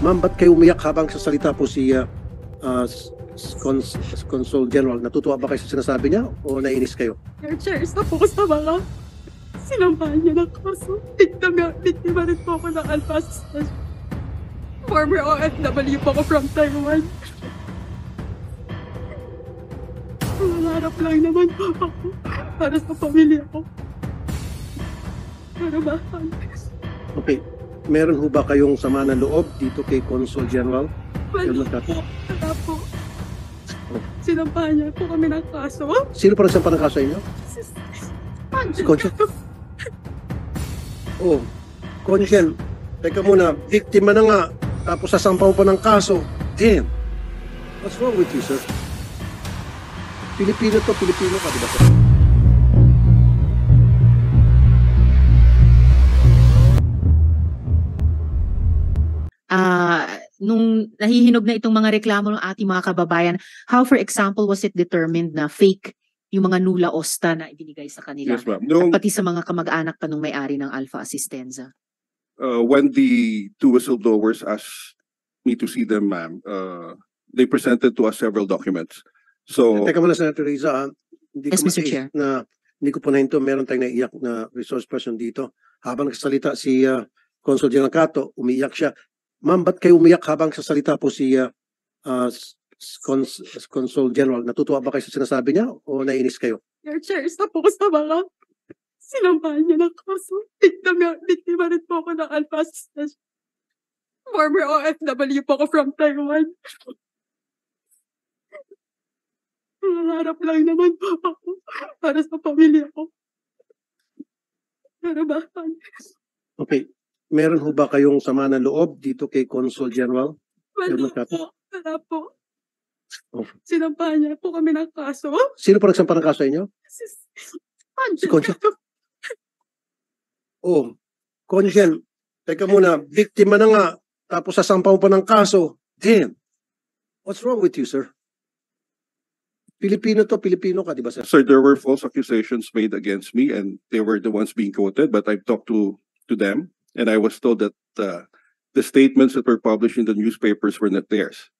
Ma'am, ba't kayo umiyak habang sasalita po si Consul General? Natutuwa ba kayo sa sinasabi niya o nainis kayo? Your chair, isa po sa mga sinampahan niya ng kaso. Biktima rin po ako ng alpha. Former OFW po ako from Taiwan. Nangarap lang naman po ako para sa pamilya ko. Para mahal. Okay. Meron ho ba kayong sama ng loob dito kay Consul General? Wala po. Sinampahan niya po kami ng kaso. Sino pa nagsampa ng kaso sa inyo? Si Consul? Oh, Consul, teka muna, biktima na nga, tapos sasampaw pa ng kaso. Damn! What's wrong with you, sir? Pilipino to, Pilipino ka, di ba, sir? Nung nahihinog na itong mga reklamo ng ating mga kababayan, how, for example, was it determined na fake yung mga nula osta na ibinigay sa kanila? Yes, ma'am. At pati sa mga kamag-anak pa nung may-ari ng Alpha Assistenza. When the two whistleblowers asked me to see them, ma'am, they presented to us several documents. So, Teka muna, Senator Riza, hindi Yes, ko Mr. matiis Chair. na hindi ko po nahinto, meron tayong naiyak na resource person dito. Habang nagsasalita si Consul General Cato, umiyak siya. Ma'am, ba't kayo umiyak habang sasalita po si Consul General? Natutuwa ba kayo sa sinasabi niya o nainis kayo? Your chair, isa po sa mga sinampahan niya ng kaso. Biktima rin po ako ng alpha. Former OFW po ako from Taiwan. Nangarap lang naman po ako para sa pamilya ko. Para mahal. Okay. Meron ho ba kayong sama ng loob dito kay Consul General? Wala po. Oh. Sinampahan niya po kami ng kaso. Sino pa nagsampa ng kaso sa inyo? Si Consul? Oh, Consul, teka muna, biktima na nga, tapos sasampaw pa ng kaso. Damn! What's wrong with you, sir? Pilipino to, Pilipino ka, di ba, sir? sir, there were false accusations made against me, and they were the ones being quoted. But I've talked to them, and I was told that the statements that were published in the newspapers were not theirs.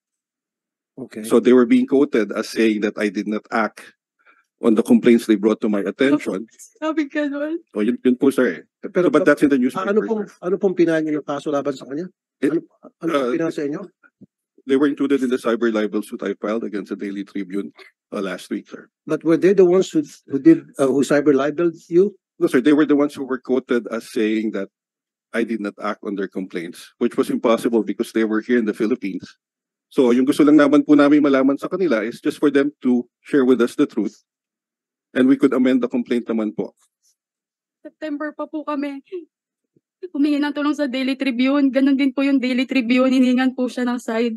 Okay. So they were being quoted as saying that I did not act on the complaints they brought to my attention. Sabi ka nun. Oh, yun po, sir. Pero, But that's in the newspaper. ano pong pinahan niyo yung kaso laban sa kanya? Ano pong pinahan sa inyo? They were included in the cyber libel suit I filed against the Daily Tribune last week, sir. But were they the ones who cyber libeled you? No, sir, they were the ones who were quoted as saying that I did not act on their complaints, which was impossible because they were here in the Philippines. So yung gusto lang naman po namin malaman sa kanila is just for them to share with us the truth, and we could amend the complaint naman po. September pa po kami. Humingi ng tulong sa Daily Tribune. Ganon din po yung Daily Tribune. Hiningan po siya ng side.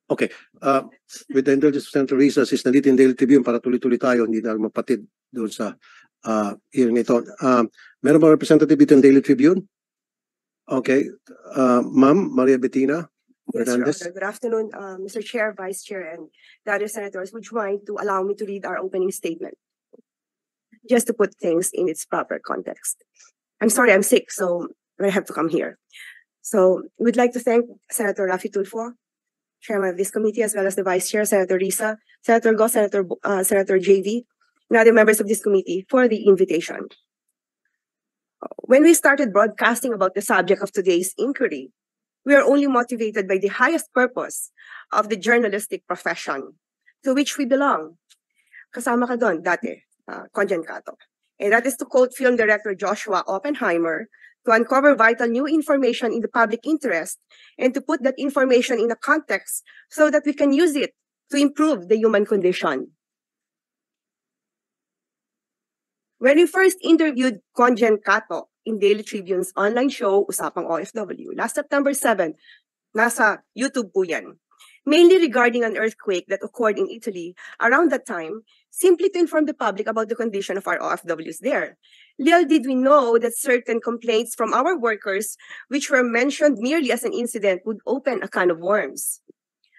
Okay. With the indulgence of Senator Risa, since nandito yung Daily Tribune para tuloy-tuloy tayo, hindi na mapatid doon sa hearing ito. Meron ba representative dito yung Daily Tribune? Okay. Ma'am, Maria Bettina Yes, Your Hernandez. Honor. Good afternoon, Mr. Chair, Vice Chair, and the other senators. Would you mind to allow me to read our opening statement? Just to put things in its proper context. I'm sorry, I'm sick, so I have to come here. So we'd like to thank Senator RAFFY Tulfo, Chairman of this committee, as well as the Vice Chair, Senator Risa, Senator Go, Senator JV, and other members of this committee for the invitation. When we started broadcasting about the subject of today's inquiry, we are only motivated by the highest purpose of the journalistic profession to which we belong. Kasama ka doon dati, Conjen Cato. And that is to quote film director Joshua Oppenheimer, to uncover vital new information in the public interest and to put that information in a context so that we can use it to improve the human condition. When we first interviewed Conjen Cato in Daily Tribune's online show, Usapang OFW, last September 7, nasa YouTube po yan, mainly regarding an earthquake that occurred in Italy around that time, simply to inform the public about the condition of our OFWs there. Little did we know that certain complaints from our workers, which were mentioned merely as an incident, would open a can of worms.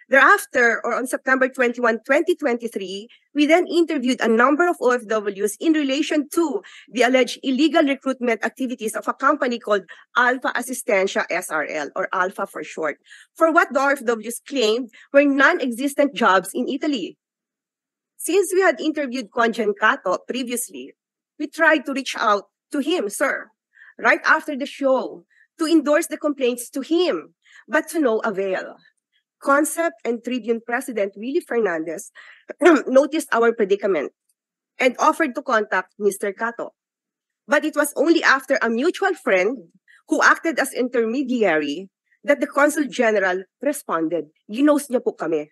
Thereafter, or on September 21, 2023, we then interviewed a number of OFWs in relation to the alleged illegal recruitment activities of a company called Alpha Asistencia SRL, or Alpha for short, for what the OFWs claimed were non-existent jobs in Italy. Since we had interviewed Congen Cato previously, we tried to reach out to him, sir, right after the show, to endorse the complaints to him, but to no avail. Concept and Tribune President Willie Fernandez noticed our predicament and offered to contact Mr. Cato. But it was only after a mutual friend who acted as intermediary that the Consul General responded. Ginos niya po kami.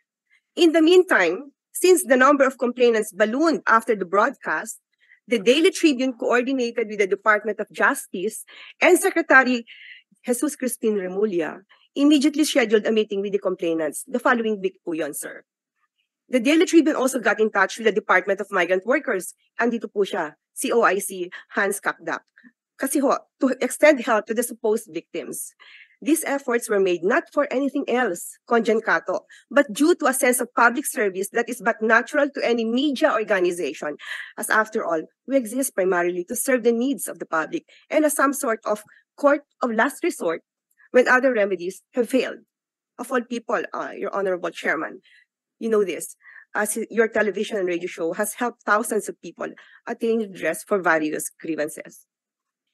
In the meantime, since the number of complainants ballooned after the broadcast, the Daily Tribune coordinated with the Department of Justice and Secretary Jesus Crispin Remulla immediately scheduled a meeting with the complainants. The following week po yun, sir. The Daily Tribune also got in touch with the Department of Migrant Workers. Andito po siya, COIC Hans Kakdak. Kasi ho, to extend help to the supposed victims. These efforts were made not for anything else, Congen Cato, but due to a sense of public service that is but natural to any media organization. As after all, we exist primarily to serve the needs of the public and as some sort of court of last resort when other remedies have failed. Of all people, Your Honorable Chairman, you know this, as your television and radio show has helped thousands of people attain redress for various grievances.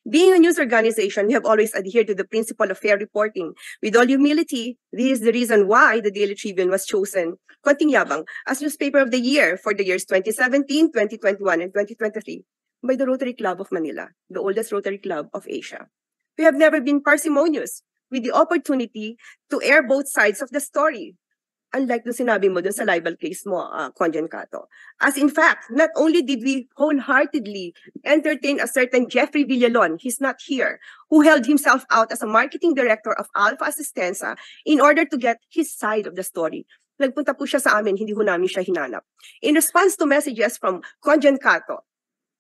Being a news organization, we have always adhered to the principle of fair reporting. With all humility, this is the reason why the Daily Tribune was chosen, konting yabang, as newspaper of the year for the years 2017, 2021, and 2023 by the Rotary Club of Manila, the oldest Rotary Club of Asia. We have never been parsimonious with the opportunity to air both sides of the story. Unlike the sinabi mo dun sa libel case mo, Congen Cato. As in fact, not only did we wholeheartedly entertain a certain Jeffrey Villalon, he's not here, who held himself out as a marketing director of Alpha Asistencia in order to get his side of the story. Nagpunta po siya sa amin, hindi ho namin siya hinanap. In response to messages from Congen Cato,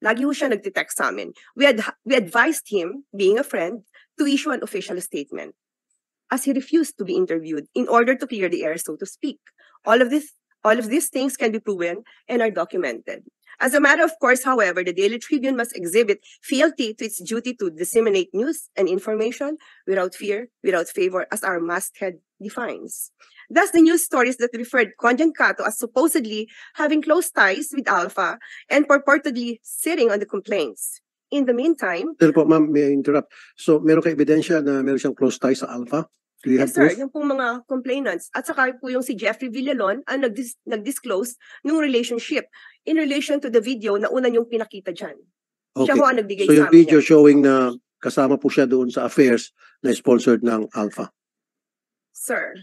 lagi ho siya nagtitext sa amin. We advised him, being a friend, to issue an official statement, as he refused to be interviewed in order to clear the air, so to speak. All of these things can be proven and are documented. As a matter of course, however, the Daily Tribune must exhibit fealty to its duty to disseminate news and information without fear, without favor, as our masthead defines. Thus, the news stories that referred Congen Cato as supposedly having close ties with Alpha and purportedly sitting on the complaints. In the meantime, Pero po, ma'am, may I interrupt? So, meron ka ebidensya na meron siyang close ties sa Alpha? Do you have yes sir, proof? yung pong mga complainants. At saka po yung si Jeffrey Villalon ang nag-disclose ng relationship in relation to the video na una yung pinakita dyan. Siya ho ang nagbigay So, sa yung amin video yan. showing na kasama po siya doon sa affairs na sponsored ng Alpha. Sir,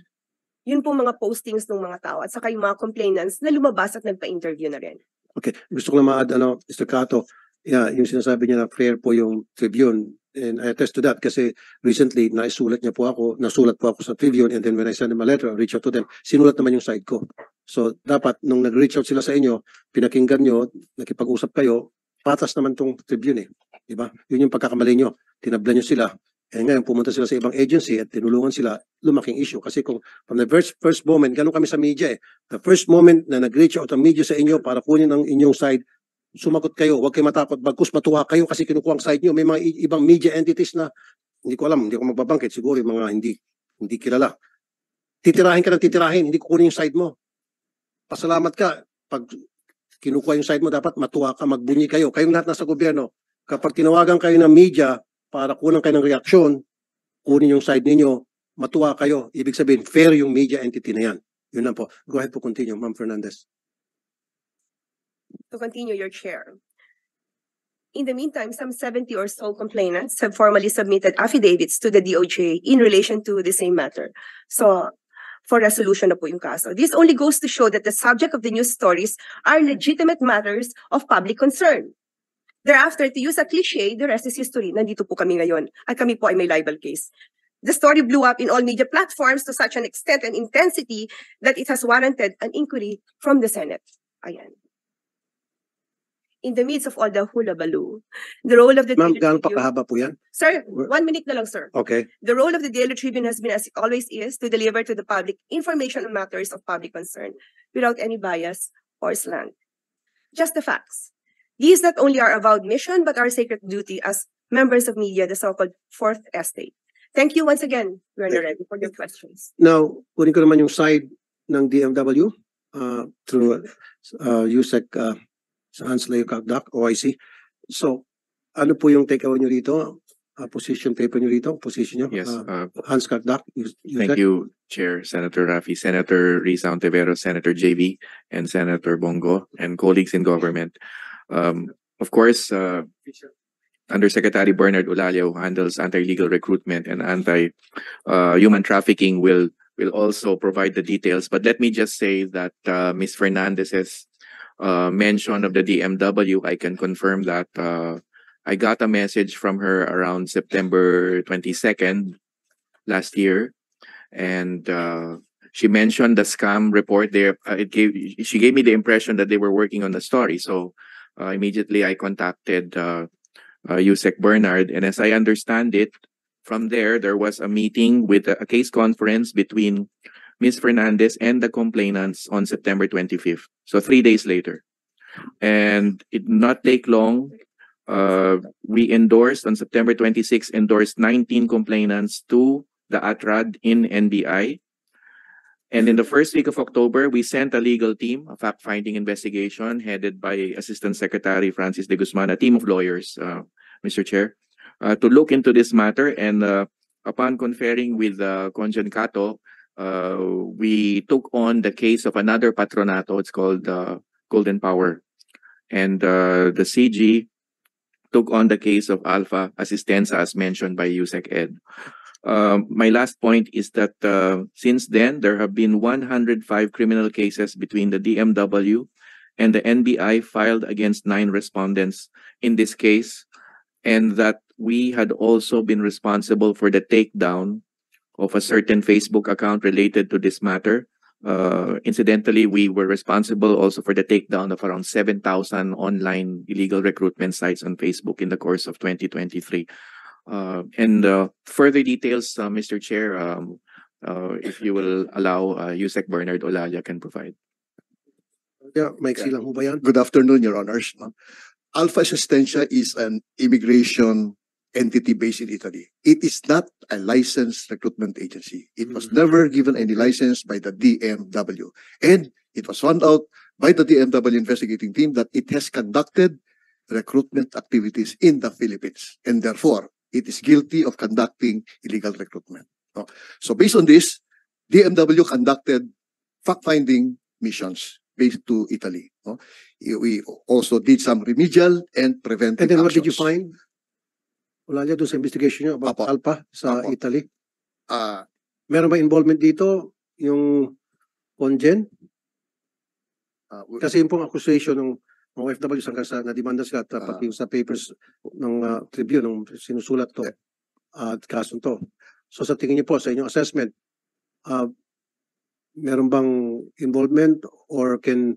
yun po mga postings ng mga tao at saka yung mga complainants na lumabas at nagpa-interview na rin. Okay. Gusto ko lang ma-add, Mr. Cato, yeah, yung sinasabi niya na fair po yung Tribune. And I attest to that kasi recently, nasulat po ako sa Tribune, and then when I send them a letter, I reach out to them, sinulat naman yung side ko. So, dapat, nung nag-reach out sila sa inyo, pinakinggan nyo, nakipag-usap kayo, patas naman tong Tribune eh. Diba? Yun yung pagkakamali nyo. Tinabla nyo sila. And ngayon, pumunta sila sa ibang agency at tinulungan sila, lumaking issue. Kasi kung from the first moment, ganun kami sa media eh. The first moment na nag-reach out ang media sa inyo para kunin ang inyong side, sumagot kayo, huwag kayo matakot, bagkus matuwa kayo kasi kinukuha ang side nyo. May mga ibang media entities na, hindi ko alam, hindi ko magbabangkit, siguro yung mga hindi kilala. Titirahin ka ng titirahin, hindi kukunin yung side mo. Pasalamat ka, pag kinukuha yung side mo, dapat matuwa ka, magbunyi kayo. Kayong lahat nasa gobyerno, kapag tinawagan kayo ng media para kunan kayo ng reaksyon, kunin yung side ninyo, matuwa kayo. Ibig sabihin, fair yung media entity na yan. Yun lang po. Go ahead po, continue, Ma'am Fernandez. To continue, your chair. In the meantime, some 70 or so complainants have formally submitted affidavits to the DOJ in relation to the same matter. So, for resolution na po yung kaso. This only goes to show that the subject of the news stories are legitimate matters of public concern. Thereafter, to use a cliche, the rest is history. Nandito po kami ngayon at kami po ay may libel case. The story blew up in all media platforms to such an extent and intensity that it has warranted an inquiry from the Senate. Ayan. in the midst of all the hullabaloo, the role of the Ma'am, Daily gaano pa Tribune- kahaba po yan? Sir, 1 minute na lang, sir. Okay. The role of the Daily Tribune has been, as it always is, to deliver to the public information on matters of public concern without any bias or slant. Just the facts. These not only are avowed mission, but our sacred duty as members of media, the so-called fourth estate. Thank you once again, Colonel Reddy, for your questions. Now, kunin ko naman yung side ng DMW through USEC Hans Leo Kakdak, OIC. So, ano po yung takeaway nyo rito? Position paper nyo rito? Position nyo? Yes, Hans Kakdak. thank you, Chair, Senator Raffy, Senator Risa Ontiveros, Senator JV, and Senator Bongo, and colleagues in government. Of course, Undersecretary Bernard Olalia, who handles anti-illegal recruitment and anti-human trafficking, will also provide the details. But let me just say that Ms. Fernandez's mention of the DMW, I can confirm that I got a message from her around September 22nd last year, and she mentioned the scam report there. She gave me the impression that they were working on the story. So immediately I contacted USEC Bernard, and as I understand it, from there was a meeting with a case conference between Ms. Fernandez and the complainants on September 25th. So 3 days later. And it did not take long. We endorsed on September 26th, endorsed 19 complainants to the ATRAD in NBI. And in the first week of October, we sent a legal team, a fact-finding investigation headed by Assistant Secretary Francis de Guzman, a team of lawyers, Mr. Chair, to look into this matter. And upon conferring with CONG Cato, we took on the case of another patronato. It's called Golden Power. And the CG took on the case of Alpha Asistenza, as mentioned by USEC Ed. My last point is that since then, there have been 105 criminal cases between the DMW and the NBI filed against 9 respondents in this case, and that we had also been responsible for the takedown of a certain Facebook account related to this matter. Incidentally, we were responsible also for the takedown of around 7,000 online illegal recruitment sites on Facebook in the course of 2023. And further details, Mr. Chair, if you will allow, USEC Bernard Olalia can provide. Yeah, maiksi lang ho ba yan? Good afternoon, Your Honors. Alpha Asistencia is an immigration entity based in Italy. It is not a licensed recruitment agency. It was never given any license by the DMW. And it was found out by the DMW investigating team that it has conducted recruitment activities in the Philippines. And therefore, it is guilty of conducting illegal recruitment. So based on this, DMW conducted fact-finding missions based to Italy. We also did some remedial and preventive And then what did you actions. find? Olalia, doon sa investigation nyo about Apo. Alpha sa Apo. Italy? Ah, Meron ba involvement dito yung Congen? Kasi yung pong accusation ng OFW hanggang sa nadimanda sila at pati yung sa papers ng Tribune, nung sinusulat to at kasong to. So sa tingin niyo po, sa inyong assessment, meron bang involvement or can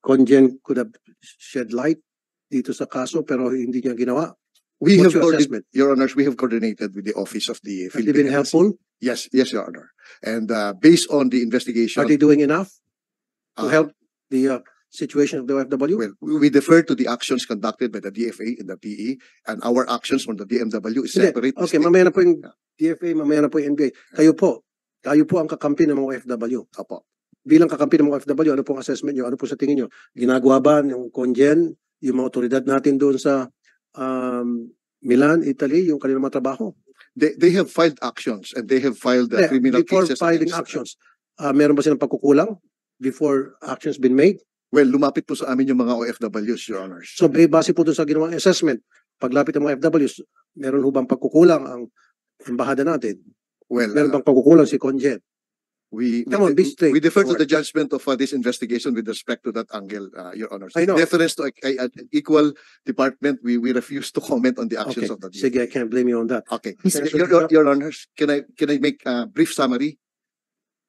Congen could have shed light dito sa kaso pero hindi niya ginawa? we What's have your coordinated, assessment? Your Honors, we have coordinated with the Office of the Have they been Philippine helpful? Yes, yes, Your Honor. And based on the investigation, Are they doing enough to uh, help the situation of the OFW? well, we defer to the actions conducted by the DFA and the PE, and our actions from the DMW is Hindi. separate. Okay, mamaya na po yung DFA, mamaya na po yung NBI. Kayo po ang kakampi ng mga OFW. Opo. Bilang kakampi ng mga OFW, ano pong assessment nyo? Ano po sa tingin nyo? Ginagawa ba yung Congen, yung mga otoridad natin doon sa Milan, Italy, yung kanilang mga trabaho? They have filed actions and they have filed Hindi, criminal before cases filing against- actions, meron ba silang pagkukulang before actions been made? Well, lumapit po sa amin yung mga OFWs, Your Honors. So, base po doon sa ginawang assessment, paglapit ng mga OFWs, meron hubang pagkukulang ang embahada natin? Well, Meron bang pagkukulang si Congen? Come on, be straight. we defer to Forward. the judgment of this investigation with respect to that angle, Your Honors. I know. In deference to an equal department, we refuse to comment on the actions Okay, of the DFA. sige, I can't blame you on that. Okay. Mr. Your Honors, can I make a brief summary?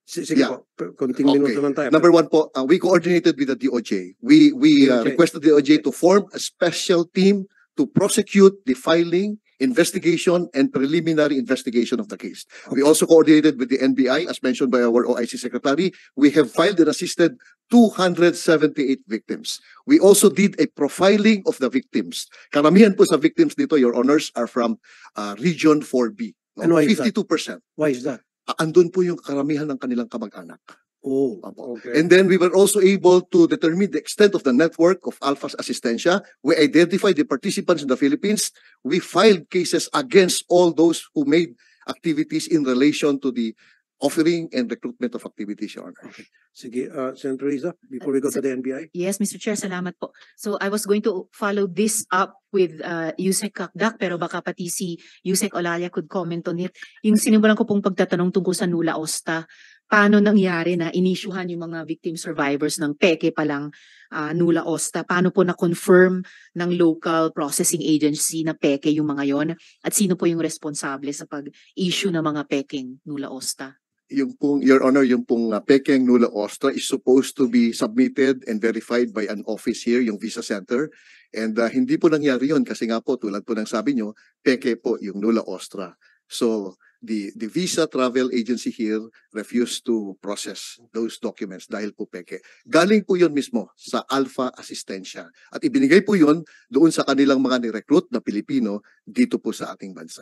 Sige Yeah. po, konting minuto Okay. lang tayo. Number one po, we coordinated with the DOJ. We DOJ. requested the DOJ to form a special team to prosecute the filing, investigation, and preliminary investigation of the case. We also coordinated with the NBI, as mentioned by our OIC Secretary. We have filed and assisted 278 victims. We also did a profiling of the victims. Karamihan po sa victims dito, Your Honors, are from Region 4B. And why is that? 52%. Why is that? Andun po yung karamihan ng kanilang kamag-anak. Oh, Opo. okay. And then we were also able to determine the extent of the network of Alpha's Asistencia. We identified the participants in the Philippines. We filed cases against all those who made activities in relation to the offering and recruitment of activities, Your Honor. Sige, Senator Risa, before we go to the NBI. Yes, Mr. Chair, salamat po. So I was going to follow this up with Yusek Kakdak, pero baka pati si Yusek Olalia could comment on it. Yung sinimulan ko pong pagtatanong tungkol sa Nula Osta, paano nangyari na inisyuhan yung mga victim survivors ng peke palang Nula Osta? Paano po na-confirm ng local processing agency na peke yung mga yon? At sino po yung responsable sa pag-issue ng mga peking Nula Osta? Yung pong, Your Honor, yung pong pekeng Nula Ostra is supposed to be submitted and verified by an office here, yung Visa Center. And hindi po nangyari yun kasi nga po, tulad po ng sabi nyo, peke po yung Nula Ostra. So, the Visa Travel Agency here refused to process those documents dahil po peke. Galing po yun mismo sa Alpha Asistencia. At ibinigay po yun doon sa kanilang mga ni-recruit na Pilipino dito po sa ating bansa.